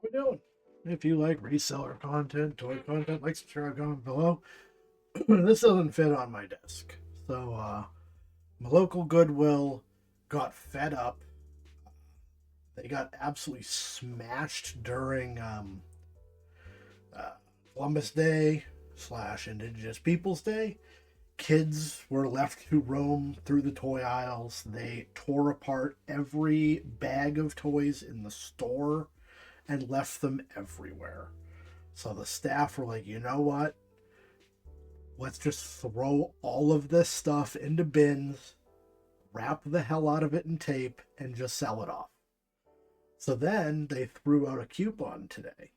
we doing? If you like reseller content, toy content, like, subscribe, comment below. This doesn't fit on my desk. So, my local Goodwill got fed up. They got absolutely smashed during uh, Columbus Day / Indigenous Peoples Day. Kids were left to roam through the toy aisles. They tore apart every bag of toys in the store and left them everywhere. So the staff were like, you know what? Let's just throw all of this stuff into bins, wrap the hell out of it in tape, and just sell it off. So then they threw out a coupon today.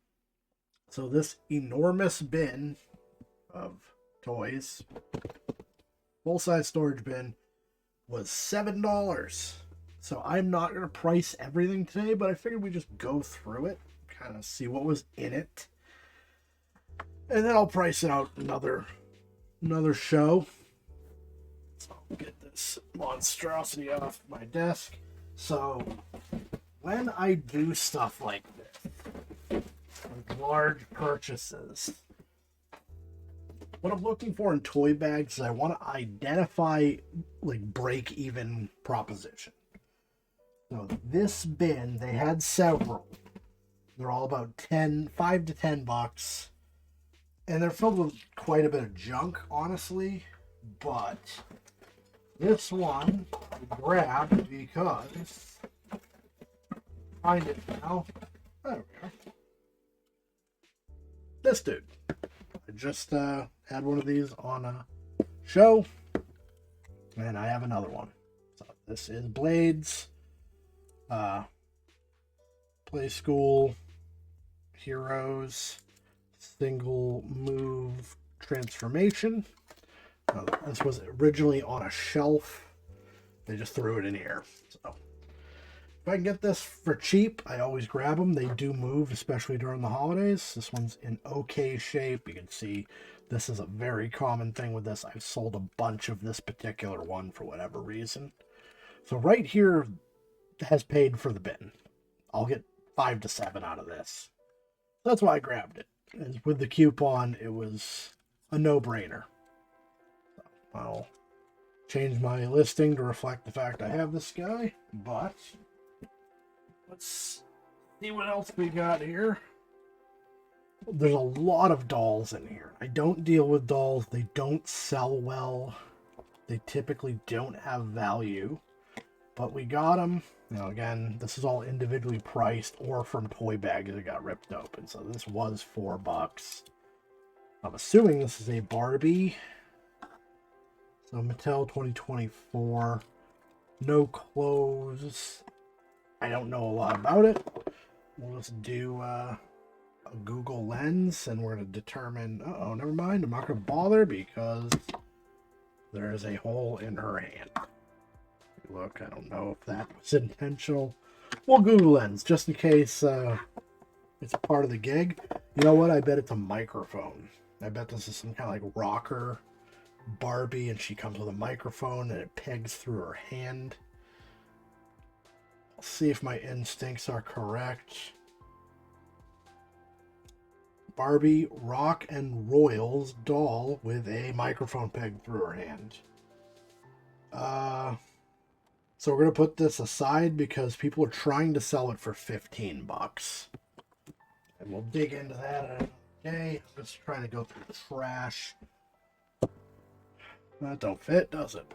So this enormous bin of toys, full size storage bin, was $7. So I'm not going to price everything today, but I figured we just go through it, kind of see what was in it. And then I'll price it out another show. So I'll get this monstrosity off my desk. So when I do stuff like this, like large purchases, what I'm looking for in toy bags is I want to identify like break-even proposition. So this bin, they had several. They're all about $5 to $10. And they're filled with quite a bit of junk, honestly. But this one I grabbed because find it now. There we are. This dude. I just had one of these on a show, and I have another one. So this is Blades, Play School, Heroes, Single Move Transformation. This was originally on a shelf. They just threw it in here. So if I can get this for cheap, I always grab them. They do move, especially during the holidays. This one's in okay shape. You can see this is a very common thing with this. I've sold a bunch of this particular one for whatever reason. So right here has paid for the bin. I'll get 5 to 7 out of this. That's why I grabbed it. And with the coupon, it was a no-brainer. So I'll change my listing to reflect the fact I have this guy, but let's see what else we got here. There's a lot of dolls in here. I don't deal with dolls. They don't sell well. They typically don't have value, but we got them. Again, this is all individually priced or from toy bags that got ripped open. So this was $4. I'm assuming this is a Barbie. So Mattel 2024. No clothes. I don't know a lot about it. We'll just do a Google Lens, and we're going to determine... Uh-oh, never mind. I'm not going to bother because there is a hole in her hand. Look, I don't know if that was intentional. We'll Google Lens, just in case it's part of the gig. You know what? I bet it's a microphone. I bet this is some kind of like rocker Barbie, and she comes with a microphone, and it pegs through her hand. I'll see if my instincts are correct. Barbie Rock and Royals doll with a microphone pegged through her hand. So we're going to put this aside because people are trying to sell it for $15. And we'll dig into that another day. I'm just trying to go through the trash. That don't fit, does it?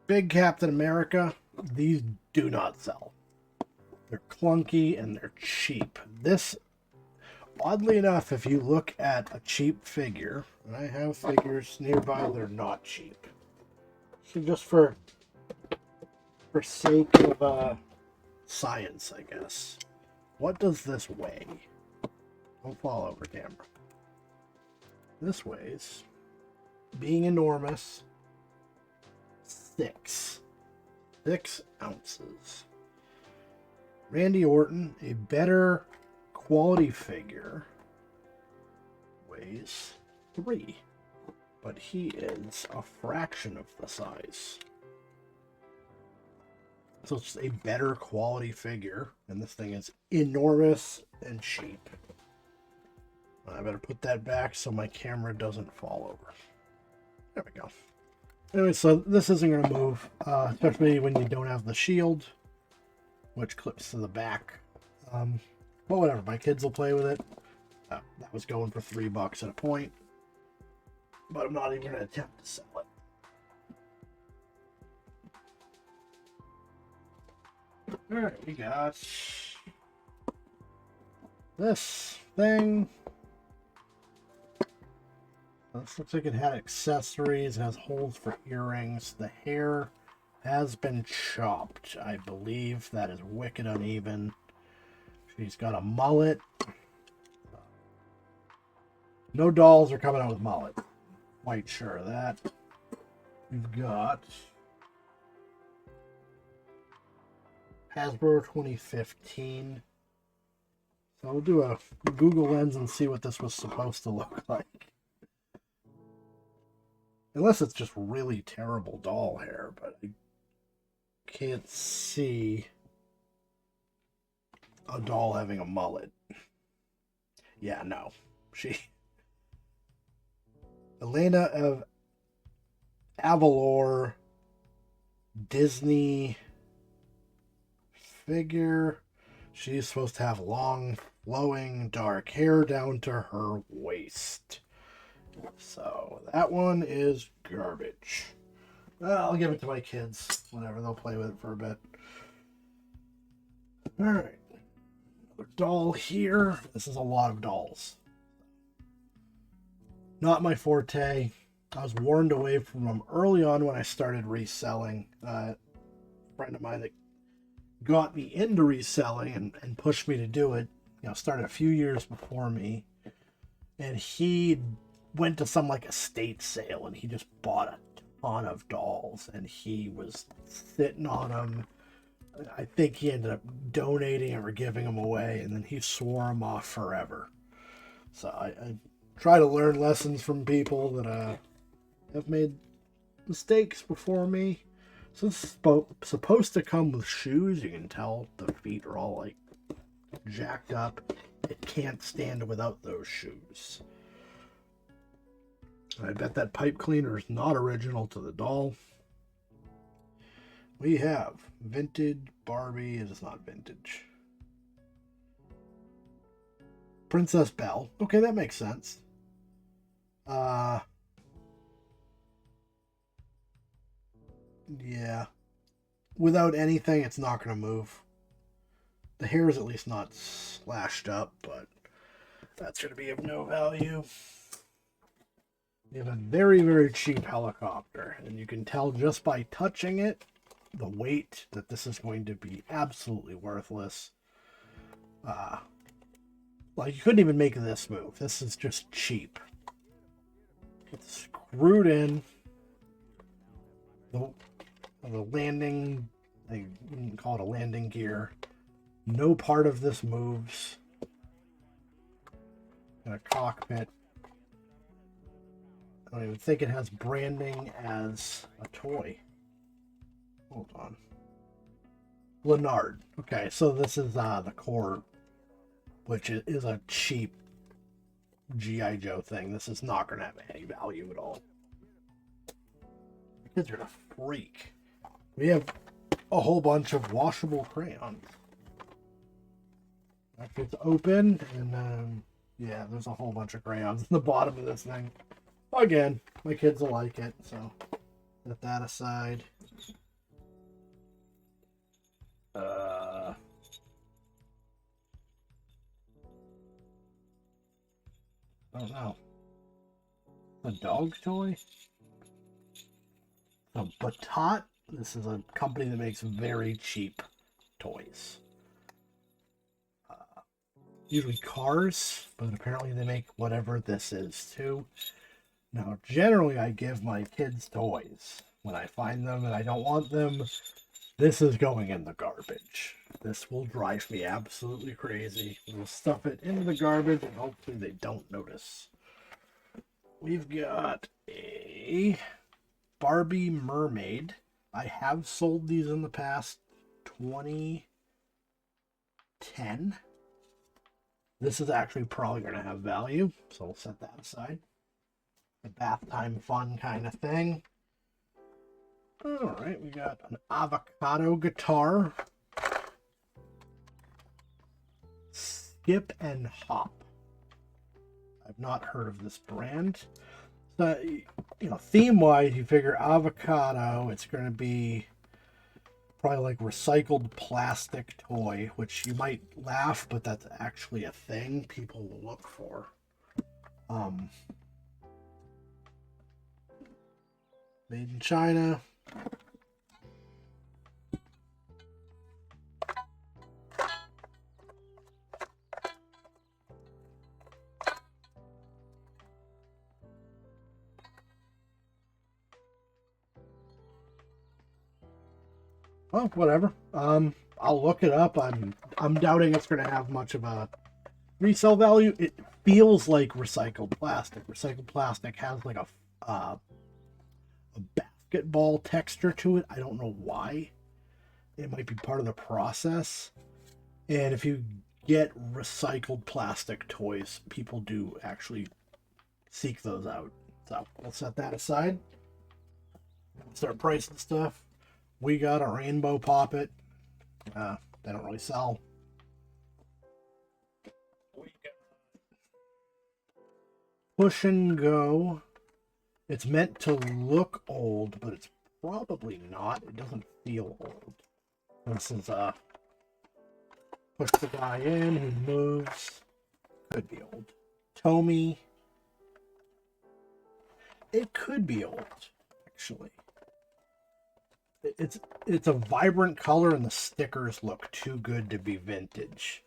Big Captain America. These do not sell. They're clunky and they're cheap. This, oddly enough, if you look at a cheap figure, and I have figures nearby that are not cheap. So just for sake of science, I guess. What does this weigh? Don't fall over, camera. This weighs, being enormous, 6 ounces. Randy Orton, a better quality figure, weighs 3. But he is a fraction of the size. So it's a better quality figure. And this thing is enormous and cheap. I better put that back so my camera doesn't fall over. There we go. Anyway, so this isn't going to move, especially when you don't have the shield, which clips to the back. But whatever, my kids will play with it. That was going for $3 at a point. But I'm not even going to attempt to sell it. Alright, we got this thing. This looks like it had accessories. It has holes for earrings. The hair has been chopped, I believe. That is wicked uneven. She's got a mullet. No dolls are coming out with mullet. Quite sure of that. We've got Hasbro 2015. So we'll do a Google Lens and see what this was supposed to look like. Unless it's just really terrible doll hair, but I can't see a doll having a mullet. Yeah, no. Elena of Avalor Disney figure. She's supposed to have long, flowing, dark hair down to her waist. So that one is garbage. I'll give it to my kids. Whatever, they'll play with it for a bit. Alright. Another doll here. This is a lot of dolls. Not my forte. I was warned away from them early on when I started reselling. A friend of mine that got me into reselling and pushed me to do it, started a few years before me. And he went to some like estate sale and he just bought a ton of dolls and he was sitting on them. I think he ended up donating or giving them away, and then he swore them off forever. So I try to learn lessons from people that have made mistakes before me. So it's supposed to come with shoes. You can tell the feet are all like jacked up. It can't stand without those shoes. I bet that pipe cleaner is not original to the doll. We have vintage Barbie. It is not vintage. Princess Belle. Okay, that makes sense. Yeah. Without anything, it's not going to move. The hair is at least not slashed up, but that's going to be of no value. We have a very, very cheap helicopter, and you can tell just by touching it, the weight, that this is going to be absolutely worthless. Like, you couldn't even make this move. This is just cheap. It's screwed in. The landing, I wouldn't call it a landing gear. No part of this moves. And a cockpit. I don't even think it has branding as a toy. Hold on. Leonard. Okay, so this is the core, which is a cheap G.I. Joe thing. This is not going to have any value at all. The kids are going to freak. We have a whole bunch of washable crayons. After it's open, and yeah, there's a whole bunch of crayons in the bottom of this thing. Again, my kids will like it, so set that aside. I don't know. A dog toy? A Batot? This is a company that makes very cheap toys. Usually cars, but apparently they make whatever this is too. Now, generally I give my kids toys. When I find them and I don't want them, this is going in the garbage. This will drive me absolutely crazy. We'll stuff it into the garbage and hopefully they don't notice. We've got a Barbie mermaid. I have sold these in the past. 2010. This is actually probably going to have value, so we'll set that aside. A bath time fun kind of thing. All right, we got an avocado guitar. Skip and Hop. I've not heard of this brand. So, you know, theme-wise, you figure avocado, it's going to be probably like recycled plastic toy, which you might laugh, but that's actually a thing people will look for. Made in China. Well, whatever. I'll look it up. I'm doubting it's going to have much of a resale value. It feels like recycled plastic. Recycled plastic has like a basketball texture to it. I don't know why. It might be part of the process. And if you get recycled plastic toys, people do actually seek those out. So we'll set that aside. Start pricing stuff. We got a rainbow poppet. They don't really sell. We got Push and Go. It's meant to look old, but it's probably not. It doesn't feel old. This is push the guy in, he moves. Could be old. Tomy. It could be old, actually. It's a vibrant color and the stickers look too good to be vintage.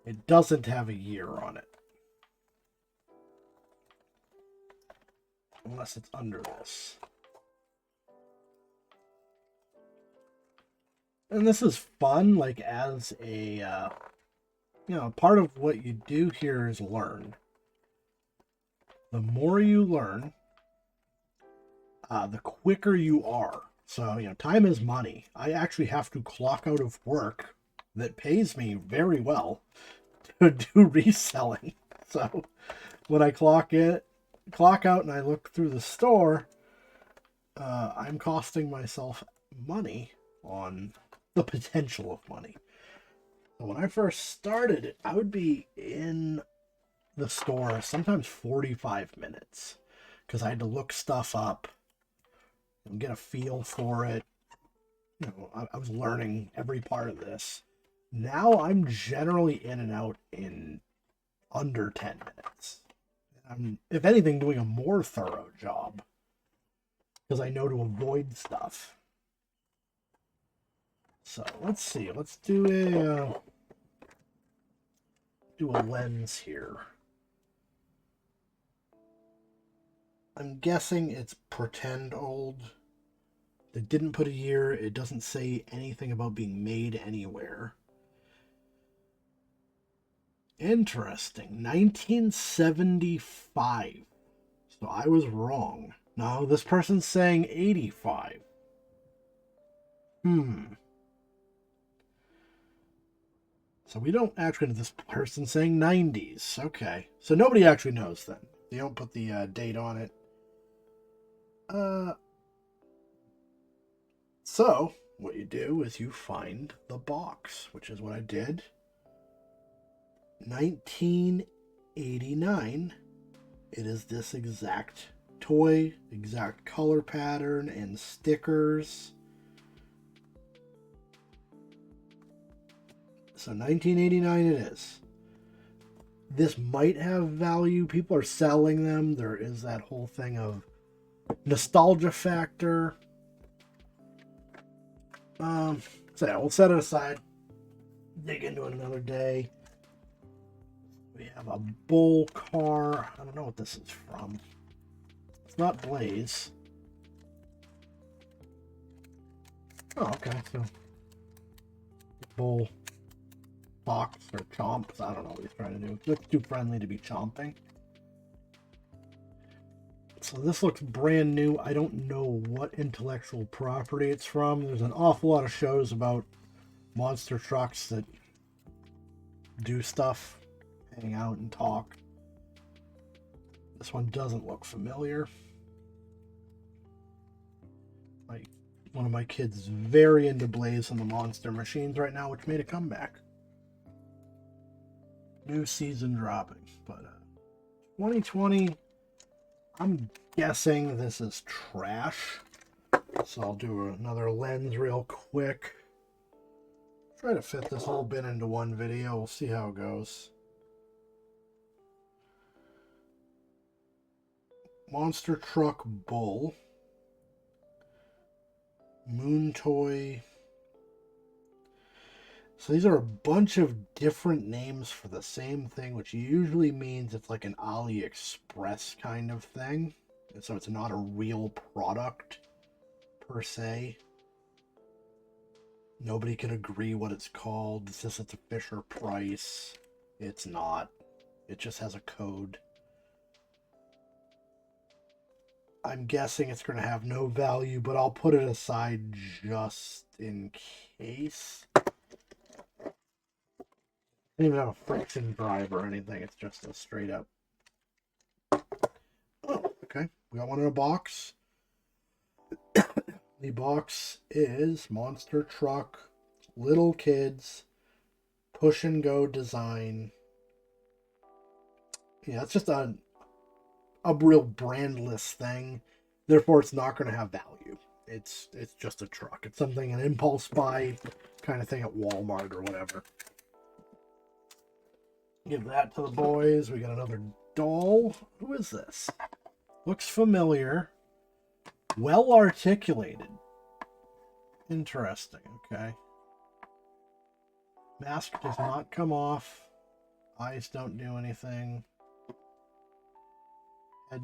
It doesn't have a year on it. Unless it's under this. And this is fun, like as a, you know, part of what you do here is learn. The more you learn, the quicker you are. So, you know, time is money. I actually have to clock out of work that pays me very well to do reselling. So when I clock out and I look through the store, I'm costing myself money on the potential of money. So when I first started, I would be in the store sometimes 45 minutes because I had to look stuff up and get a feel for it. You know, I was learning every part of this. Now I'm generally in and out in under 10 minutes. I'm, if anything, doing a more thorough job because I know to avoid stuff. So let's see. Let's do a lens here. I'm guessing it's pretend old. They didn't put a year. It doesn't say anything about being made anywhere. Interesting. 1975. So I was wrong. Now this person's saying 85. So we don't actually know this person saying 90s. Okay. So nobody actually knows then. They don't put the date on it. So what you do is you find the box, which is what I did. 1989. It is this exact toy, exact color pattern and stickers. So 1989 it is. This might have value. People are selling them. There is that whole thing of nostalgia factor. So yeah, we'll set it aside. Dig into it another day. We have a bull car. I don't know what this is from. It's not Blaze. Oh, okay. So bull fox or chomps. I don't know what he's trying to do. It looks too friendly to be chomping. So this looks brand new. I don't know what intellectual property it's from. There's an awful lot of shows about monster trucks that do stuff, hang out and talk. This one doesn't look familiar. One of my kids is very into blazing the monster machines right now, which made a comeback. New season dropping. But 2020, I'm guessing this is trash. So I'll do another lens real quick. Try to fit this whole bin into one video. We'll see how it goes. Monster Truck Bull. Moon Toy. So these are a bunch of different names for the same thing, which usually means it's like an AliExpress kind of thing. And so it's not a real product per se. Nobody can agree what it's called. It says it's a Fisher Price. It's not. It just has a code. I'm guessing it's going to have no value, but I'll put it aside just in case. I don't even have a friction drive or anything. It's just a straight up. Oh, okay. We got one in a box. The box is Monster Truck, Little Kids, Push and Go design. Yeah, it's just a real brandless thing. Therefore, it's not going to have value. It's just a truck. It's something, an impulse buy kind of thing at Walmart or whatever. Give that to the boys. We got another doll. Who is this? Looks familiar. Well articulated. Interesting. Okay. Mask does not come off. Eyes don't do anything. Head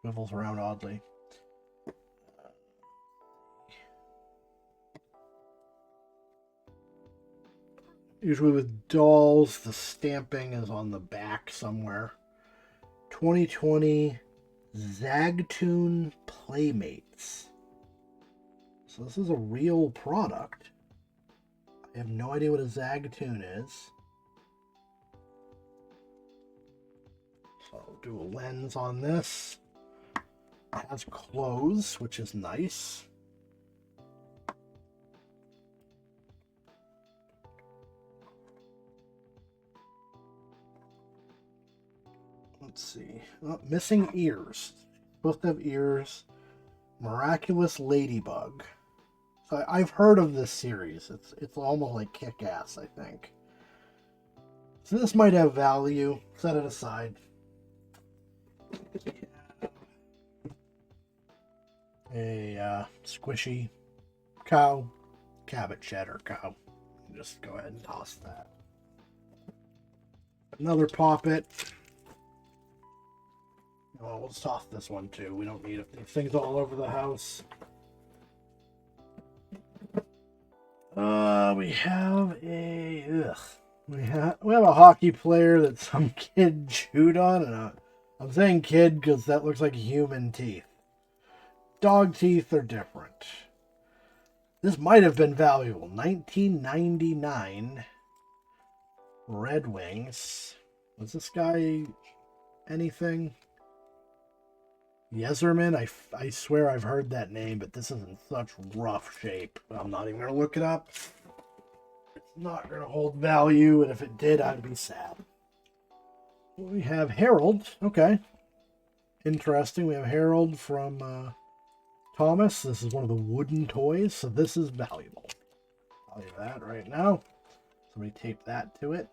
swivels around oddly. Usually with dolls, the stamping is on the back somewhere. 2020 Zagtoon Playmates. So this is a real product. I have no idea what a Zagtoon is. So I'll do a lens on this. It has clothes, which is nice. Let's see. Oh, missing ears. Supposed to have ears. Miraculous Ladybug. So I've heard of this series. It's almost like Kick-Ass, I think. So this might have value. Set it aside. A squishy cow. Cabot cheddar cow. Just go ahead and toss that. Another Poppet. Well, let's toss this one too. We don't need it. These things all over the house. We have a we have a hockey player that some kid chewed on, and I'm saying kid because that looks like human teeth. Dog teeth are different. This might have been valuable. 1999 Red Wings. Was this guy anything? Yeserman, I swear I've heard that name, but this is in such rough shape. I'm not even going to look it up. It's not going to hold value, and if it did, I'd be sad. We have Harold. Okay. Interesting. We have Harold from Thomas. This is one of the wooden toys, so this is valuable. I'll leave that right now. Somebody tape that to it.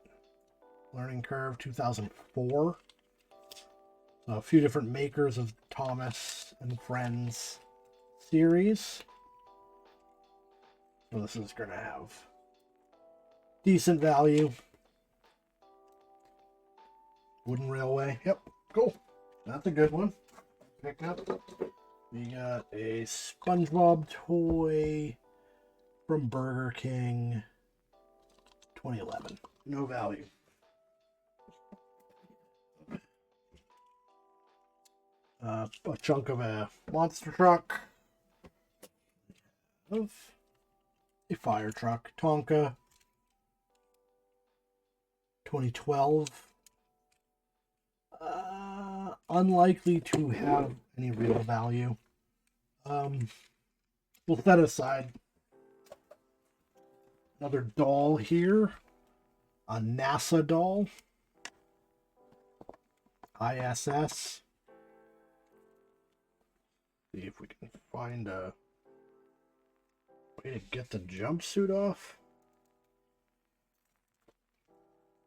Learning Curve 2004. A few different makers of Thomas and Friends series. So this is going to have decent value. Wooden Railway. Yep, cool. That's a good one. Pick up. We got a SpongeBob toy from Burger King. 2011. No value. A chunk of a monster truck. A fire truck. Tonka. 2012. Unlikely to have any real value. We'll set aside. Another doll here. A NASA doll. ISS. See if we can find a way to get the jumpsuit off.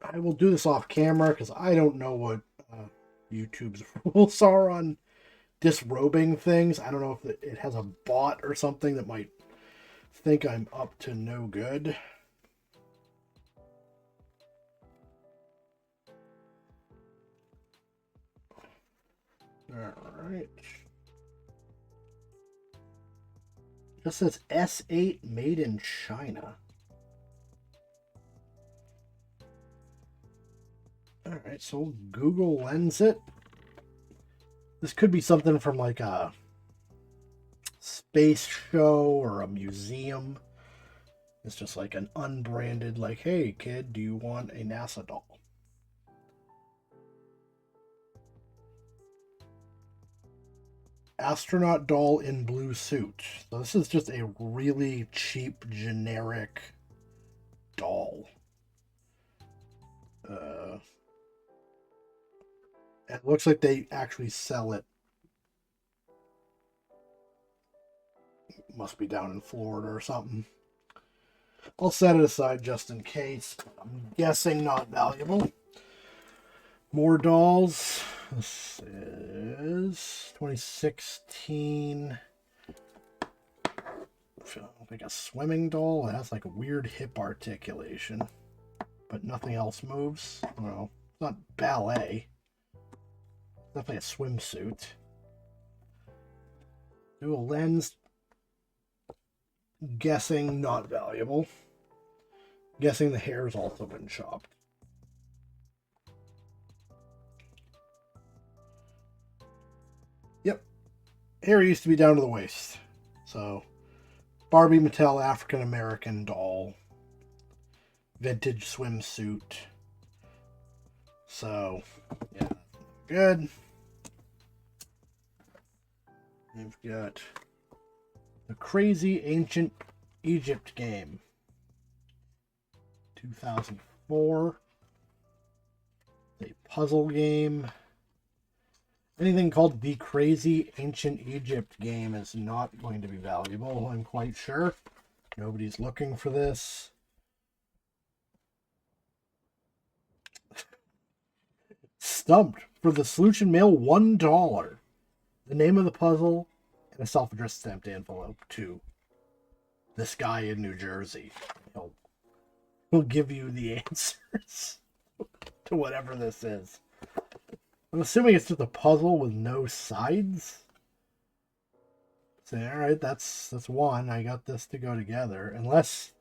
I will do this off camera because I don't know what YouTube's rules are on disrobing things. I don't know if it has a bot or something that might think I'm up to no good. Alright. This says S8 made in China. Alright, so we'll Google Lens it. This could be something from like a space show or a museum. It's just like an unbranded, like, hey kid, do you want a NASA doll? Astronaut doll in blue suit. So this is just a really cheap, generic doll. It looks like they actually sell it. Must be down in Florida or something. I'll set it aside just in case. I'm guessing not valuable. More dolls. This is 2016. Like a swimming doll. It has like a weird hip articulation, but nothing else moves. Well, it's not ballet. It's definitely a swimsuit. Dual lens. Guessing not valuable. Guessing the hair's also been chopped. Yep. Hair used to be down to the waist. So, Barbie Mattel African American doll. Vintage swimsuit. So, yeah. Good. We've got the Crazy Ancient Egypt game. 2004. A puzzle game. Anything called the Crazy Ancient Egypt game is not going to be valuable, I'm quite sure. Nobody's looking for this. Stumped for the solution mail, $1. The name of the puzzle and a self-addressed stamped envelope to this guy in New Jersey. He'll give you the answers to whatever this is. I'm assuming it's just a puzzle with no sides. So, alright, that's one. I got this to go together. Unless...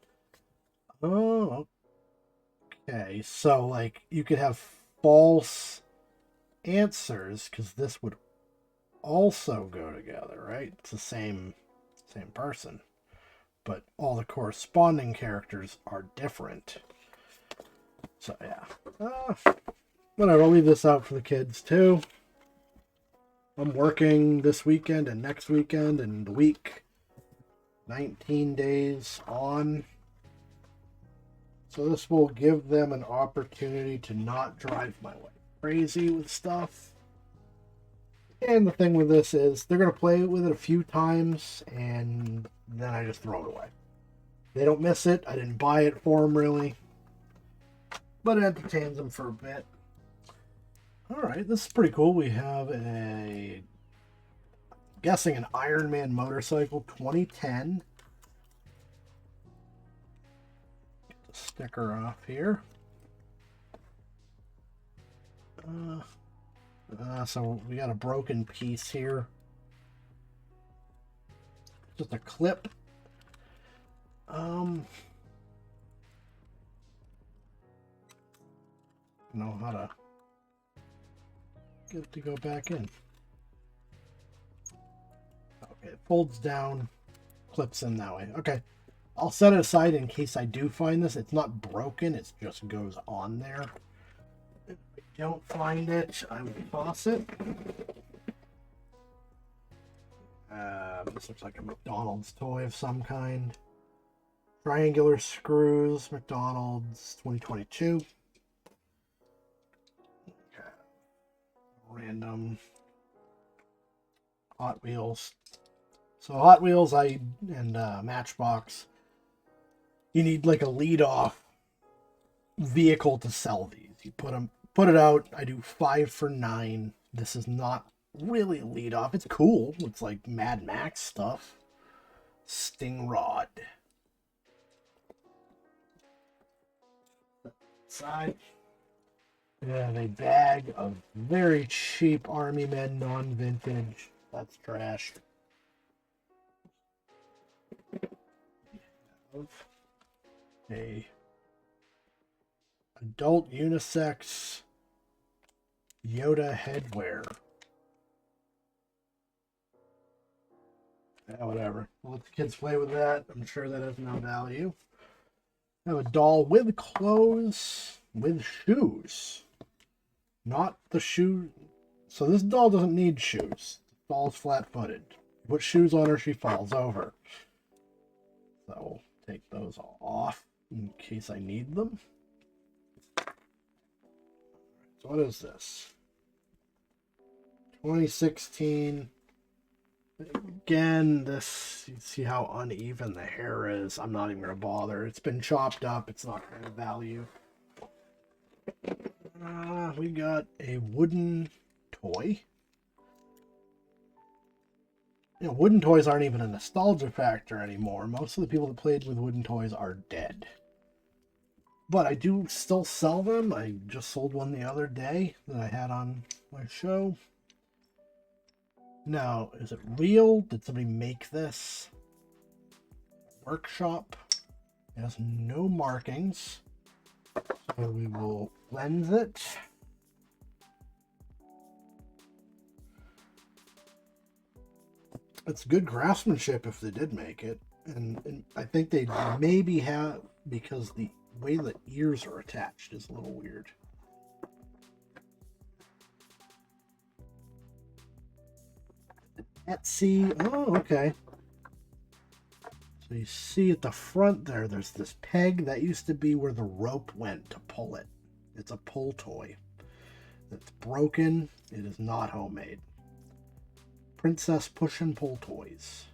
Oh, okay. So, like, you could have false answers, because this would also go together, right? It's the same person. But all the corresponding characters are different. So, yeah. Whatever, I'll leave this out for the kids, too. I'm working this weekend and next weekend and the week. 19 days on. So this will give them an opportunity to not drive my wife crazy with stuff. And the thing with this is, they're going to play with it a few times, and then I just throw it away. They don't miss it. I didn't buy it for them, really. But it entertains them for a bit. Alright, this is pretty cool. We have a... guessing an Iron Man motorcycle, 2010. Get the sticker off here. So we got a broken piece here. Just a clip. Know how to get it to go back in. Okay, it folds down, clips in that way. Okay, I'll set it aside in case I do find this. It's not broken, it just goes on there. don't find it, I will toss it. This looks like a McDonald's toy of some kind. Triangular screws, McDonald's 2022. Okay. Random Hot Wheels. So Hot Wheels, and Matchbox, you need like a lead-off vehicle to sell these. You put it out. I do 5 for $9. This is not really a lead-off. It's cool. It's like Mad Max stuff. Stingrod. Side. We have a bag of very cheap Army Men non-vintage. That's trash. A adult unisex Yoda headwear. Yeah, whatever. We'll let the kids play with that. I'm sure that has no value. I have a doll with clothes, with shoes. Not the shoe. So this doll doesn't need shoes. The doll's flat-footed. Put shoes on her, she falls over. So we'll take those off in case I need them. So what is this? 2016. Again, this, you see how uneven the hair is. I'm not even going to bother. It's been chopped up. It's not going to value. We got a wooden toy. You know, wooden toys aren't even a nostalgia factor anymore. Most of the people that played with wooden toys are dead. But I do still sell them. I just sold one the other day that I had on my show. Now, is it real? Did somebody make this? Workshop. It has no markings. So we will lens it. It's good craftsmanship if they did make it. And I think they maybe have, because the way the ears are attached is a little weird. Etsy. Oh, okay. So you see at the front there, there's this peg. That used to be where the rope went to pull it. It's a pull toy. It's broken. It is not homemade. Princess Push and Pull Toys.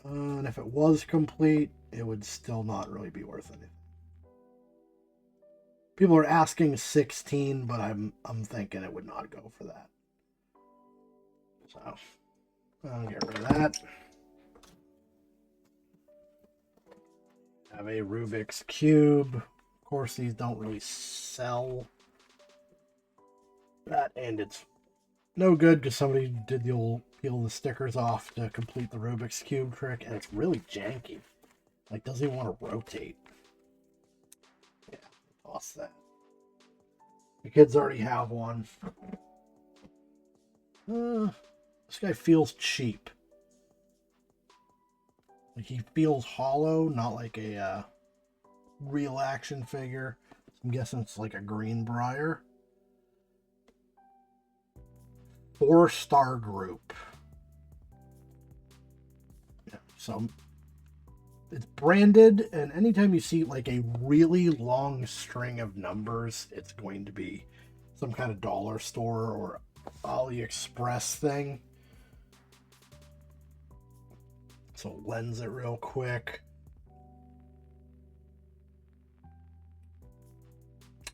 And if it was complete, it would still not really be worth anything. People are asking 16, but I'm thinking it would not go for that. So I'll get rid of that. Have a Rubik's Cube. Of course, these don't really sell. That, and it's no good because somebody did the old peel the stickers off to complete the Rubik's Cube trick, and it's really janky. Like, doesn't even want to rotate. Yeah, toss that. The kids already have one. This guy feels cheap. Like, he feels hollow, not like a real action figure. I'm guessing it's like a Greenbrier. 4-star group. Yeah, so it's branded, and anytime you see like a really long string of numbers, it's going to be some kind of dollar store or AliExpress thing. So lens it real quick.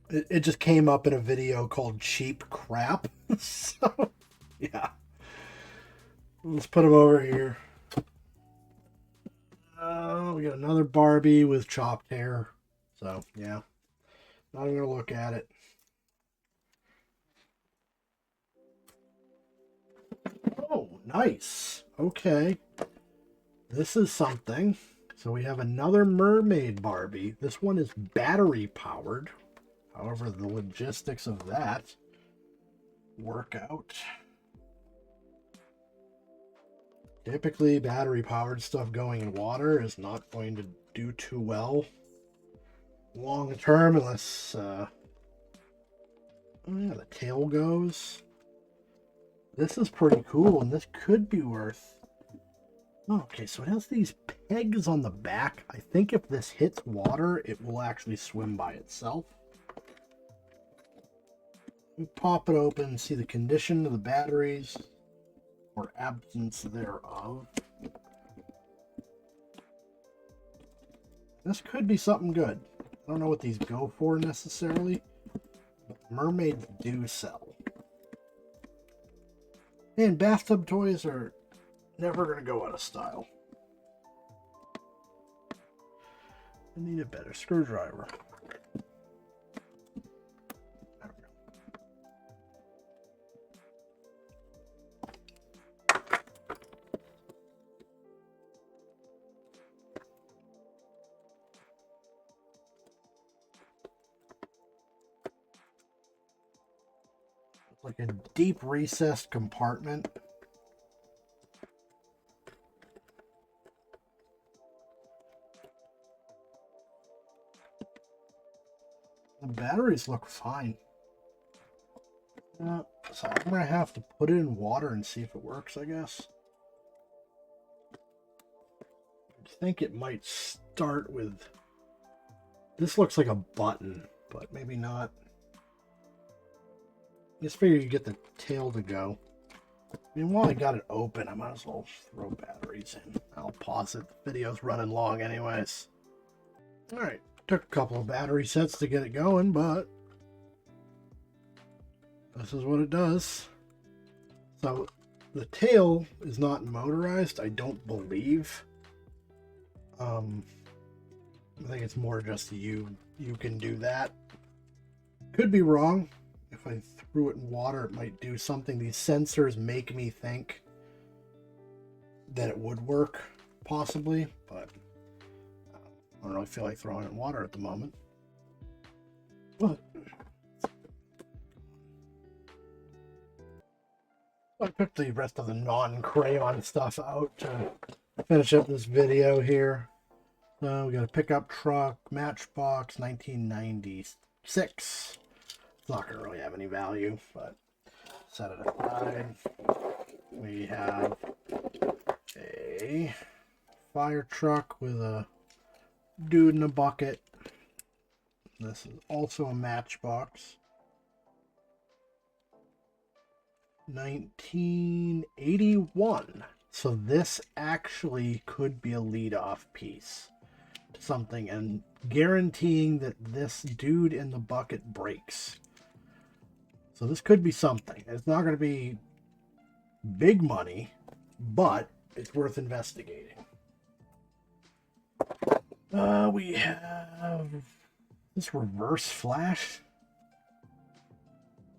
It just came up in a video called Cheap Crap. So, yeah. Let's put them over here. We got another Barbie with chopped hair. So, yeah. Not even going to look at it. Oh, nice. Okay. This is something. So we have another mermaid Barbie. This one is battery powered. However, the logistics of that work out. Typically, battery-powered stuff going in water is not going to do too well long term unless Oh, yeah, the tail goes. This is pretty cool, and this could be worth... Oh, okay, so it has these pegs on the back. I think if this hits water, it will actually swim by itself. We pop it open and see the condition of the batteries, or absence thereof. This could be something good. I don't know what these go for necessarily, but mermaids do sell. And bathtub toys are never going to go out of style. I need a better screwdriver. Like a deep recessed compartment. The batteries look fine. So I'm going to have to put it in water and see if it works, I guess. I think it might start with... This looks like a button, but maybe not. Just figure you get the tail to go. I mean, while I got it open, I might as well throw batteries in. I'll pause it. The video's running long anyways. Alright, took a couple of battery sets to get it going, but this is what it does. So, the tail is not motorized, I don't believe. I think it's more just you can do that. Could be wrong. If I threw it in water, it might do something. These sensors make me think that it would work, possibly, but I don't really feel like throwing it in water at the moment. But I took the rest of the non-crayon stuff out to finish up this video here. So we got a pickup truck, Matchbox, 1996. It's not going to really have any value, but set it aside. We have a fire truck with a dude in a bucket. This is also a Matchbox. 1981. So this actually could be a lead-off piece to something, and guaranteeing that this dude in the bucket breaks. So this could be something. It's not going to be big money, but it's worth investigating. We have this reverse flash.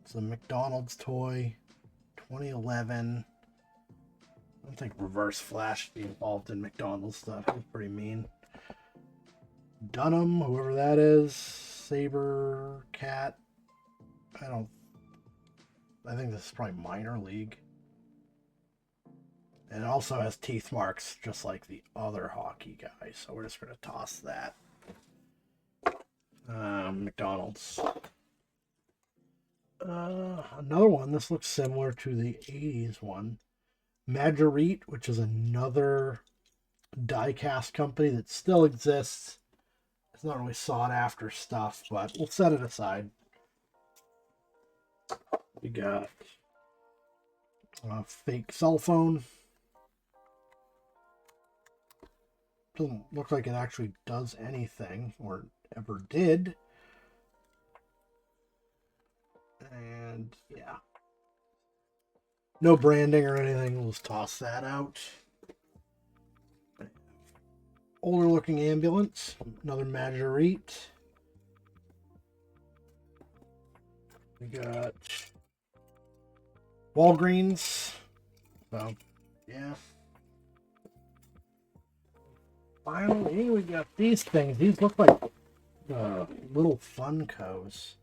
It's a McDonald's toy, 2011. I don't think reverse flash should be involved in McDonald's stuff. It's pretty mean. Dunham, whoever that is, Saber Cat. I think this is probably minor league. And it also has teeth marks, just like the other hockey guy. So we're just going to toss that. McDonald's. Another one. This looks similar to the 80s one. Marguerite, which is another die-cast company that still exists. It's not really sought after stuff, but we'll set it aside. We got a fake cell phone. Doesn't look like it actually does anything, or ever did. And yeah. No branding or anything. We'll just toss that out. Older looking ambulance. Another Marguerite. We got Walgreens. So, yeah. Finally, we got these things. These look like little Funkos.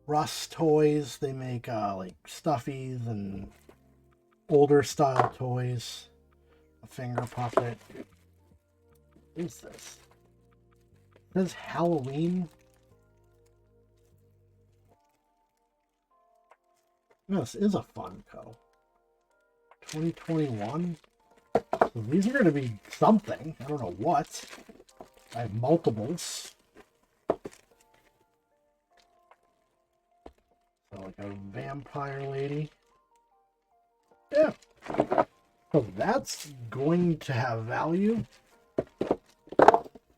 Russ Toys. They make like stuffies and older style toys. A finger puppet. What is this? It says Halloween. This is a Funko. 2021. So these are going to be something. I don't know what. I have multiples. So like a vampire lady. Yeah. So that's going to have value.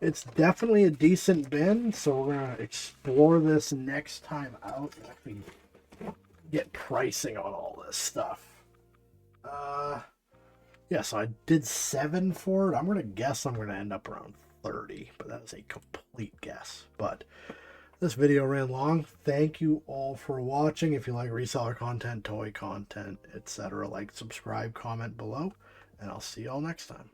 It's definitely a decent bin, so we're going to explore this next time out and actually get pricing on all this stuff. Yeah, so I did 7 for it. I'm going to guess I'm going to end up around 30, but that is a complete guess. But this video ran long. Thank you all for watching. If you like reseller content, toy content, etc., like, subscribe, comment below, and I'll see you all next time.